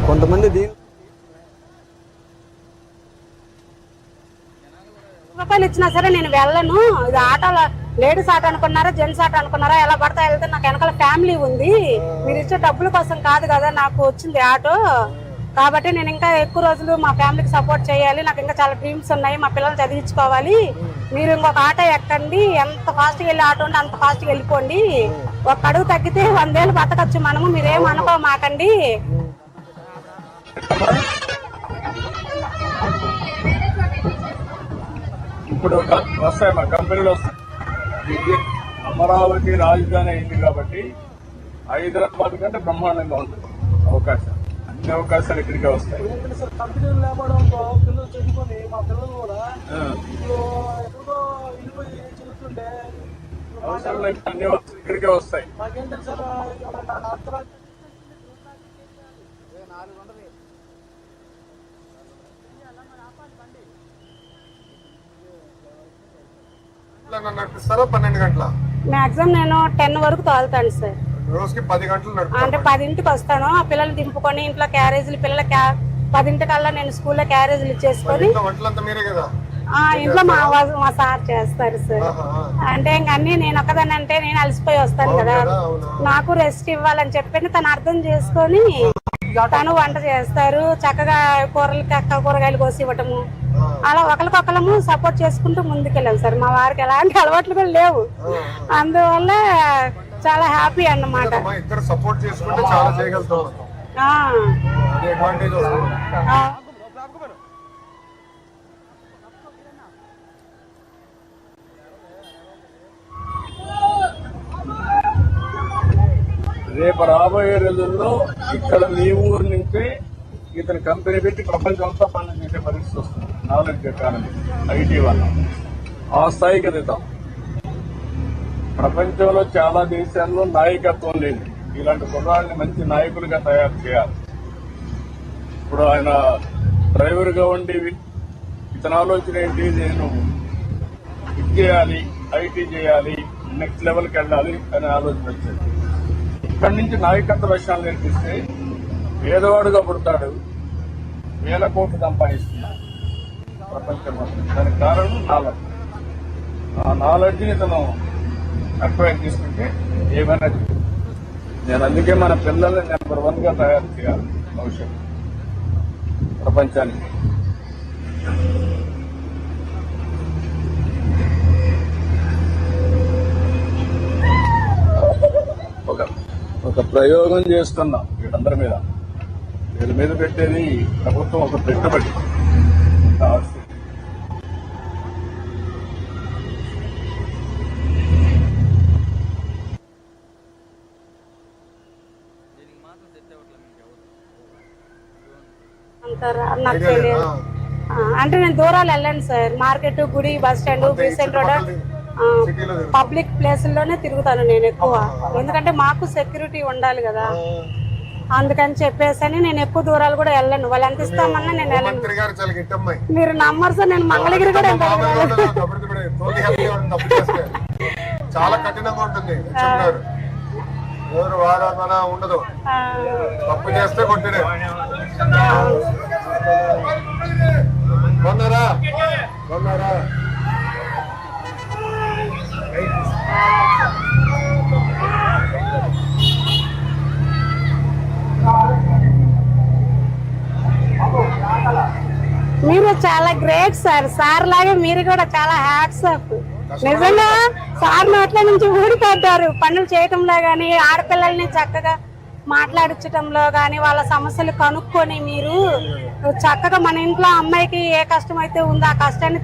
కొంతమంది రూపాయలు ఇచ్చినా సరే నేను వెళ్ళను. ఇది ఆటోలో లేడీస్ ఆటో అనుకున్నారా జెంట్స్ ఆటో అనుకున్నారా, ఎలా పడతా వెళ్తే నాకు వెనకాల ఫ్యామిలీ ఉంది, మీరు ఇచ్చే డబ్బుల కోసం కాదు కదా నాకు వచ్చింది ఆటో, కాబట్టి నేను ఇంకా ఎక్కువ రోజులు మా ఫ్యామిలీకి సపోర్ట్ చేయాలి, నాకు ఇంకా చాలా డ్రీమ్స్ ఉన్నాయి, మా పిల్లలు చదివించుకోవాలి, మీరు ఇంకొక ఆటో ఎక్కండి, ఎంత ఫాస్ట్గా వెళ్ళి ఆటో ఉంటే అంత ఫాస్ట్గా వెళ్ళిపోండి, ఒక అడుగు తగ్గితే 100 ఏళ్ళు బతకచ్చు మనము, మీరేం అనుకో మాకండి. ఇప్పుడు వస్తాయి మా కంపెనీలు వస్తాయి. అమరావతి రాజధాని అయింది కాబట్టి హైదరాబాద్ కంటే బ్రహ్మాండంగా ఉంటుంది అవకాశం. అన్ని అవకాశాలు ఇక్కడికే వస్తాయి. కంపెనీలు లేపడం పిల్లలు చదువుకొని మా పిల్లలు కూడా ఎక్కడో వెళ్ళిపోయి చదువుతుంటే అవసరం అన్ని ఇక్కడికే వస్తాయి. మాకేంటంటే సార్ నడిపిస్తారా 12 గంటల మాక్సిమం నేను 10 వరకు తోలుతాను సార్. రోజుకి 10 గంటలు అంటే 10ంటికి వస్తాను, ఆ పిల్లల్ని దింపుకొని ఇంట్లో క్యారేజీలు పిల్లల 10ంటికల్లా నేను స్కూల్లో క్యారేజీలు ఇచ్చేసుకొని వంటలంతా మీరే కదా ఇంట్లో మా సార్ చేస్తారు సార్. అంటే ఇంక అన్ని నేను ఒక్కదాన్ని అంటే నేను అలసిపోయి వస్తాను కదా, నాకు రెస్ట్ ఇవ్వాలని చెప్పి తను అర్థం చేసుకొని తను వంట చేస్తారు, చక్కగా కూరగాయలు కోసి ఇవ్వటము, అలా ఒకరికొకరము సపోర్ట్ చేసుకుంటూ ముందుకెళ్ళాం సార్. మా వారికి ఎలాంటి అలవాట్లు కూడా లేవు, అందువల్ల చాలా హ్యాపీ అన్నమాట. రేపు రాబోయే రోజుల్లో ఇక్కడ మీ ఊరు నుంచే ఇతని కంపెనీ పెట్టి ప్రపంచంతో పనులు చేసే పరిస్థితి వస్తుంది. నాలెడ్జ్ ఎకానమీ ఐటీ వల్ల ఆ స్థాయికి ఎదుగుతాం. ప్రపంచంలో చాలా దేశాల్లో నాయకత్వం లేదు, ఇలాంటి కుర్రాళ్ళని మంచి నాయకులుగా తయారు చేయాలి. ఇప్పుడు ఆయన డ్రైవర్గా ఉండి ఇతని ఆలోచన ఏంటి, నేను ఇది చేయాలి, ఐటీ చేయాలి, నెక్స్ట్ లెవెల్కి వెళ్ళాలి అనే ఆలోచన వచ్చింది. ఇక్కడి నుంచి నాయకత్వ లక్ష్యాలు నేర్పిస్తే పేదవాడుగా పుడతాడు, 1000 కోట్లు సంపాదిస్తున్నాడు ప్రపంచం మొత్తం. దానికి కారణం నాలెడ్జ్. ఆ నాలెడ్జ్ని తను అక్వైర్ చేసుకుంటే ఏమైనా. నేను అందుకే మన పిల్లల్ని నెంబర్ 1గా తయారు చేయాలి భవిష్యత్తు ప్రపంచానికి. ఒక ప్రయోగం చేస్తున్నా వీళ్ళందరి మీద. వీళ్ళ మీద పెట్టేది ప్రభుత్వం ఒక పెట్టుబడి. నాకు తెలియదు అంటే నేను దూరాలు వెళ్ళండి సార్, మార్కెట్, గుడి, bus stand, Besant road, public ప్లేసుల్లోనే తిరుగుతాను నేను ఎక్కువ, ఎందుకంటే మాకు సెక్యూరిటీ ఉండాలి కదా, అందుకని చెప్పేసి నేను ఎక్కువ దూరాలు కూడా వెళ్ళను. వాళ్ళు ఎంత ఇస్తామన్నా నేను వెళ్ళను. మీరు నమ్మరు సార్, నేను మంగళగిరి కూడా చాలా కఠినంగా ఉంటుంది, వారాన ఉండదు, తప్పు చేస్తే కొట్టినే. కొన్నారా మీరు చాలా గ్రేట్ సార్, సార్ లాగా మీరు కూడా చాలా హ్యాట్స్ ఆఫ్. నిజంగా సార్ నోట్ల నుంచి ఊడిపోతారు పనులు చేయటంలో గానీ, ఆడపిల్లల్ని చక్కగా మాట్లాడించటంలో గానీ, వాళ్ళ సమస్యలు కనుక్కొని మీరు చక్కగా మన ఇంట్లో అమ్మాయికి ఏ కష్టం అయితే ఉందో ఆ కష్టాన్ని